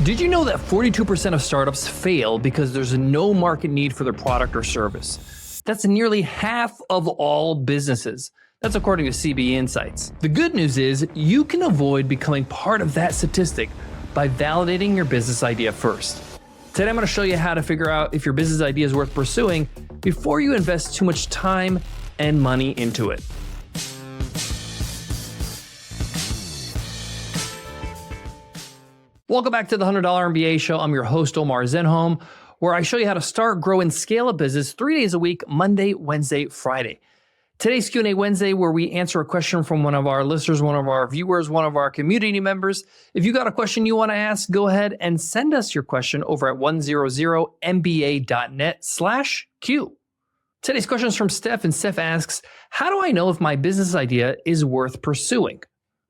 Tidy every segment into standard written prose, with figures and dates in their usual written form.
Did you know that 42% of startups fail because there's no market need for their product or service? That's nearly half of all businesses. That's according to CB Insights. The good news is you can avoid becoming part of that statistic by validating your business idea first. Today I'm going to show you how to figure out if your business idea is worth pursuing before you invest too much time and money into it. Welcome back to the $100 MBA Show. I'm your host, Omar Zenhom, where I show you how to start, grow, and scale a business 3 days a week, Monday, Wednesday, Friday. Today's Q&A Wednesday, where we answer a question from one of our listeners, one of our viewers, one of our community members. If you got a question you want to ask, go ahead and send us your question over at 100mba.net/Q. Today's question is from Steph, and Steph asks, how do I know if my business idea is worth pursuing?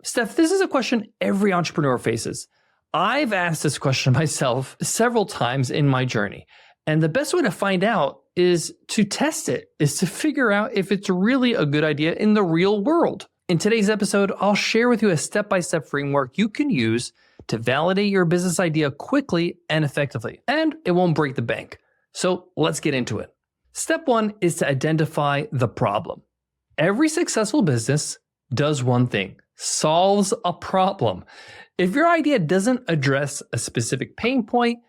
Steph, this is a question every entrepreneur faces. I've asked this question myself several times in my journey, and the best way to find out is to test it, is to figure out if it's really a good idea in the real world. In today's episode, I'll share with you a step-by-step framework you can use to validate your business idea quickly and effectively, and it won't break the bank. So let's get into it. Step one is to identify the problem. Every successful business does one thing: solves a problem. If your idea doesn't address a specific pain point,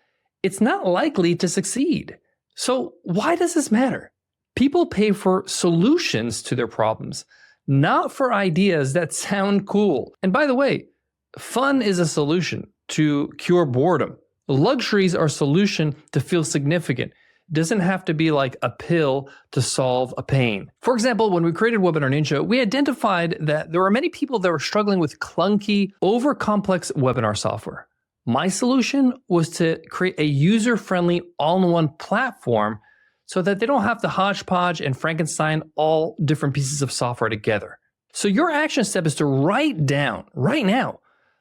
it's not likely to succeed. So why does this matter? People pay for solutions to their problems, not for ideas that sound cool. And by the way, fun is a solution to cure boredom. Luxuries are a solution to feel significant. It doesn't have to be like a pill to solve a pain. For example, when we created Webinar Ninja, we identified that there were many people that were struggling with clunky, over-complex webinar software. My solution was to create a user-friendly, all-in-one platform so that they don't have to hodgepodge and Frankenstein all different pieces of software together. So your action step is to write down, right now,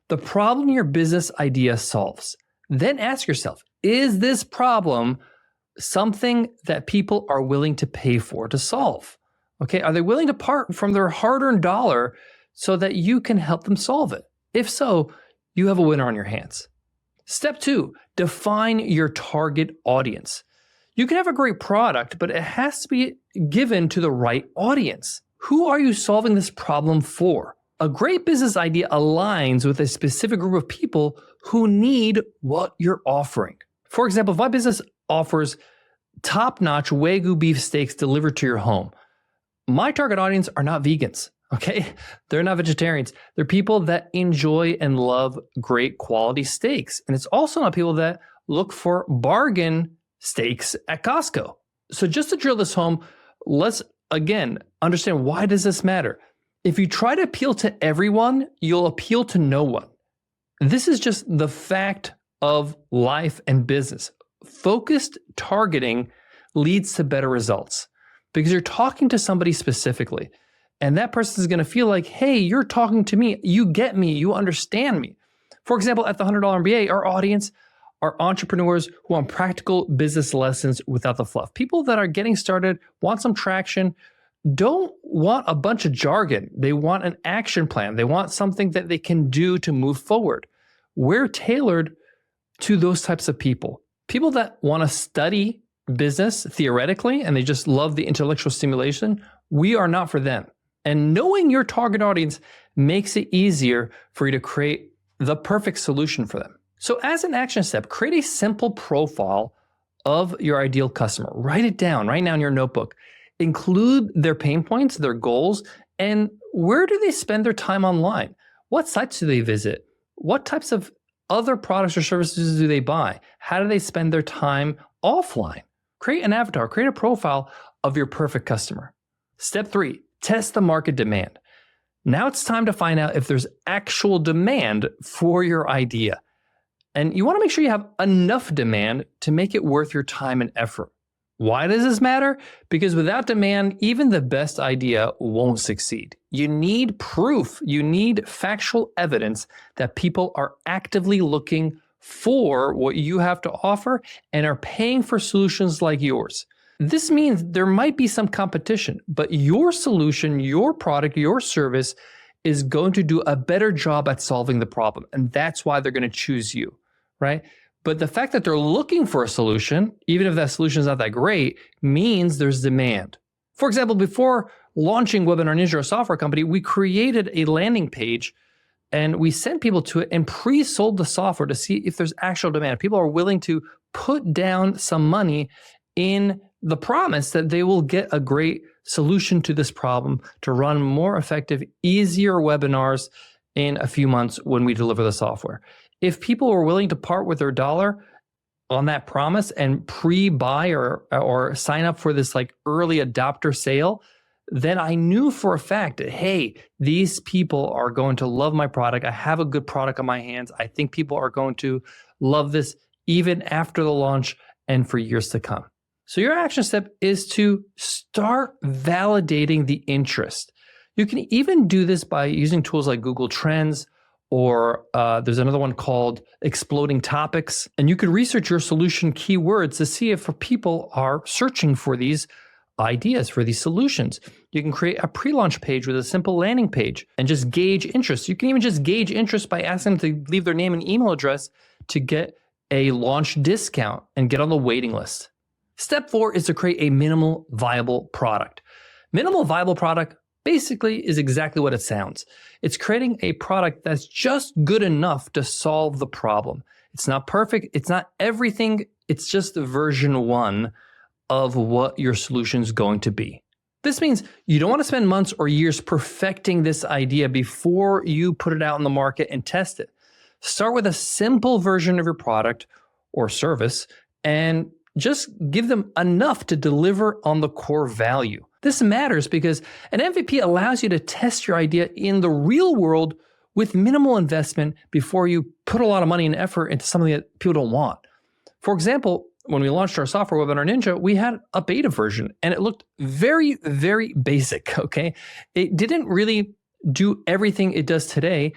the problem your business idea solves. Then ask yourself, is this problem something that people are willing to pay for to solve? Okay, are they willing to part from their hard-earned dollar so that you can help them solve it? If so, you have a winner on your hands. Step two, define your target audience. You can have a great product, but it has to be given to the right audience. Who are you solving this problem for? A great business idea aligns with a specific group of people who need what you're offering. For example, if my business offers top-notch Wagyu beef steaks delivered to your home, my target audience are not vegans, okay? They're not vegetarians. They're people that enjoy and love great quality steaks. And it's also not people that look for bargain steaks at Costco. So just to drill this home, let's again understand, why does this matter? If you try to appeal to everyone, you'll appeal to no one. This is just the fact of life and business. Focused targeting leads to better results because you're talking to somebody specifically, and that person is going to feel like, hey, you're talking to me, you get me, you understand me. For example, at the $100 MBA, our audience are entrepreneurs who want practical business lessons without the fluff. People that are getting started, want some traction, don't want a bunch of jargon. They want an action plan. They want something that they can do to move forward. We're tailored to those types of people. People that want to study business theoretically and they just love the intellectual stimulation, we are not for them. And knowing your target audience makes it easier for you to create the perfect solution for them. So as an action step, create a simple profile of your ideal customer. Write it down right now in your notebook. Include their pain points, their goals, and where do they spend their time online? What sites do they visit? What types of other products or services do they buy? How do they spend their time offline? Create an avatar, create a profile of your perfect customer. Step three, test the market demand. Now it's time to find out if there's actual demand for your idea. And you want to make sure you have enough demand to make it worth your time and effort. Why does this matter? Because without demand, even the best idea won't succeed. You need proof. You need factual evidence that people are actively looking for what you have to offer and are paying for solutions like yours. This means there might be some competition, but your solution, your product, your service is going to do a better job at solving the problem. And that's why they're going to choose you. right? But the fact that they're looking for a solution, even if that solution is not that great, means there's demand. For example, before launching Webinar Ninja, a software company, we created a landing page and we sent people to it and pre-sold the software to see if there's actual demand. People are willing to put down some money in the promise that they will get a great solution to this problem to run more effective, easier webinars in a few months when we deliver the software. If people were willing to part with their dollar on that promise and pre-buy or sign up for this like early adopter sale, then I knew for a fact that, hey, these people are going to love my product. I have a good product on my hands. I think people are going to love this even after the launch and for years to come. So your action step is to start validating the interest. You can even do this by using tools like Google Trends, or there's another one called Exploding Topics. And you could research your solution keywords to see if people are searching for these ideas, for these solutions. You can create a pre-launch page with a simple landing page and just gauge interest. You can even just gauge interest by asking them to leave their name and email address to get a launch discount and get on the waiting list. Step 4 is to create a minimal viable product. Minimal viable product basically is exactly what it sounds. It's creating a product that's just good enough to solve the problem. It's not perfect. It's not everything. It's just the version 1 of what your solution is going to be. This means you don't want to spend months or years perfecting this idea before you put it out in the market and test it. Start with a simple version of your product or service and just give them enough to deliver on the core value. This matters because an MVP allows you to test your idea in the real world with minimal investment before you put a lot of money and effort into something that people don't want. For example, when we launched our software Webinar Ninja, we had a beta version and it looked very, very basic, okay? It didn't really do everything it does today,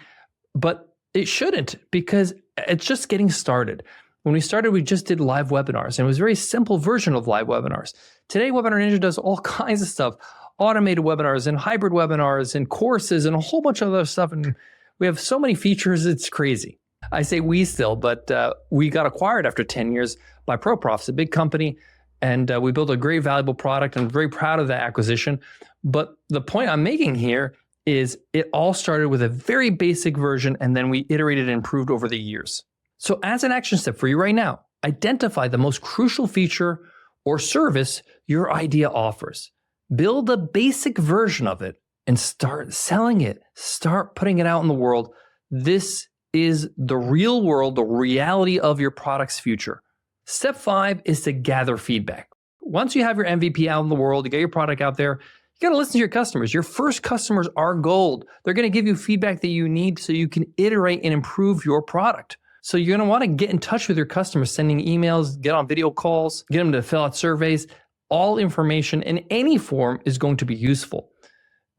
but it shouldn't because it's just getting started. When we started, we just did live webinars, and it was a very simple version of live webinars. Today, Webinar Ninja does all kinds of stuff, automated webinars and hybrid webinars and courses and a whole bunch of other stuff, and we have so many features, it's crazy. I say we still, but we got acquired after 10 years by ProProfs, a big company, and we built a great, valuable product. I'm very proud of that acquisition. But the point I'm making here is it all started with a very basic version, and then we iterated and improved over the years. So as an action step for you right now, identify the most crucial feature or service your idea offers. Build a basic version of it and start selling it. Start putting it out in the world. This is the real world, the reality of your product's future. Step 5 is to gather feedback. Once you have your MVP out in the world, you get your product out there, you got to listen to your customers. Your first customers are gold. They're going to give you feedback that you need so you can iterate and improve your product. So you're going to want to get in touch with your customers, sending emails, get on video calls, get them to fill out surveys. All information in any form is going to be useful.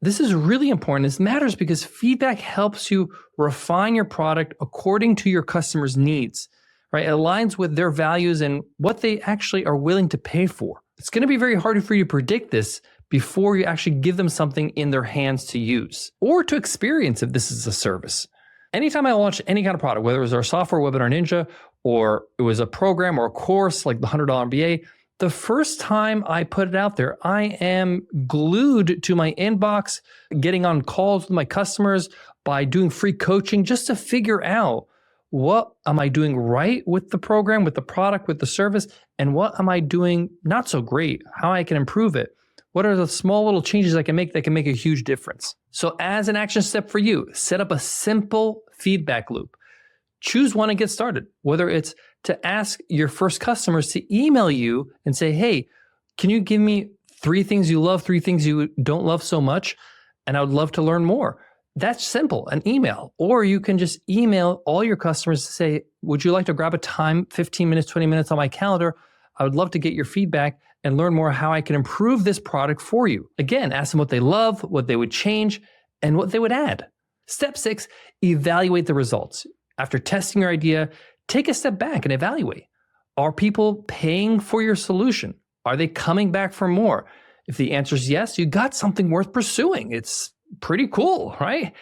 This is really important. This matters because feedback helps you refine your product according to your customers' needs, right? It aligns with their values and what they actually are willing to pay for. It's going to be very hard for you to predict this before you actually give them something in their hands to use or to experience if this is a service. Anytime I launched any kind of product, whether it was our software Webinar Ninja or it was a program or a course like the $100 MBA, the first time I put it out there, I am glued to my inbox, getting on calls with my customers by doing free coaching just to figure out what am I doing right with the program, with the product, with the service, and what am I doing not so great, how I can improve it. What are the small little changes I can make that can make a huge difference? So as an action step for you, set up a simple feedback loop. Choose one and get started, whether it's to ask your first customers to email you and say, hey, can you give me 3 things you love, 3 things you don't love so much, and I would love to learn more. That's simple, an email. Or you can just email all your customers to say, would you like to grab a time, 15 minutes, 20 minutes on my calendar? I would love to get your feedback and learn more how I can improve this product for you. Again, ask them what they love, what they would change, and what they would add. Step 6, evaluate the results. After testing your idea, take a step back and evaluate. Are people paying for your solution? Are they coming back for more? If the answer is yes, you got something worth pursuing. It's pretty cool, right?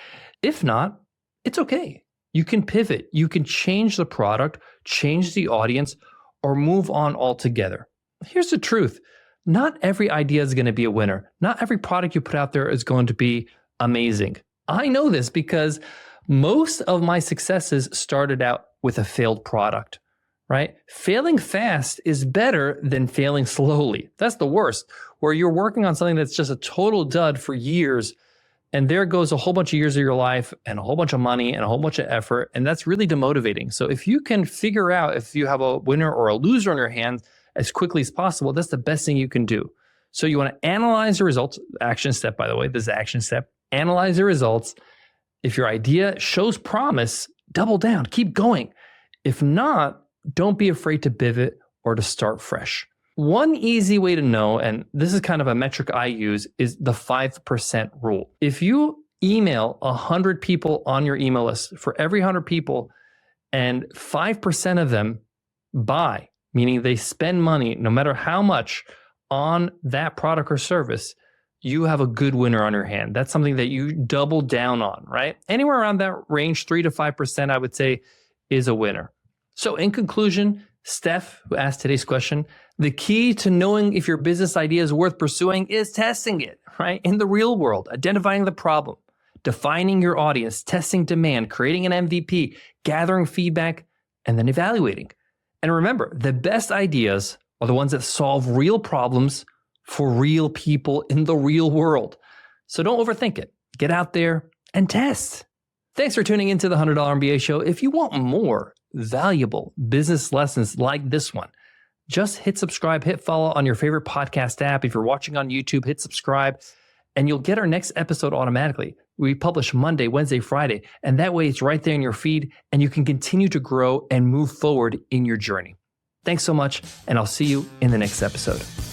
If not, it's okay. You can pivot. You can change the product, change the audience, or move on altogether. Here's the truth. Not every idea is going to be a winner. Not every product you put out there is going to be amazing. I know this because most of my successes started out with a failed product, right? Failing fast is better than failing slowly. That's the worst, where you're working on something that's just a total dud for years, and there goes a whole bunch of years of your life and a whole bunch of money and a whole bunch of effort, and that's really demotivating. So if you can figure out if you have a winner or a loser on your hands as quickly as possible, that's the best thing you can do. So you want to analyze the results. Action step, by the way, this is action step. Analyze the results. If your idea shows promise, double down, keep going. If not, don't be afraid to pivot or to start fresh. One easy way to know, and this is kind of a metric I use, is the 5% rule. If you email 100 people on your email list, for every 100 people, and 5% of them buy, meaning they spend money, no matter how much, on that product or service, you have a good winner on your hand. That's something that you double down on, right? Anywhere around that range, 3 to 5%, I would say, is a winner. So in conclusion, Steph, who asked today's question, the key to knowing if your business idea is worth pursuing is testing it, right? In the real world, identifying the problem, defining your audience, testing demand, creating an MVP, gathering feedback, and then evaluating. And remember, the best ideas are the ones that solve real problems for real people in the real world. So don't overthink it. Get out there and test. Thanks for tuning into the $100 MBA Show. If you want more valuable business lessons like this one, just hit subscribe, hit follow on your favorite podcast app. If you're watching on YouTube, hit subscribe, and you'll get our next episode automatically. We publish Monday, Wednesday, Friday, and that way it's right there in your feed, and you can continue to grow and move forward in your journey. Thanks so much, and I'll see you in the next episode.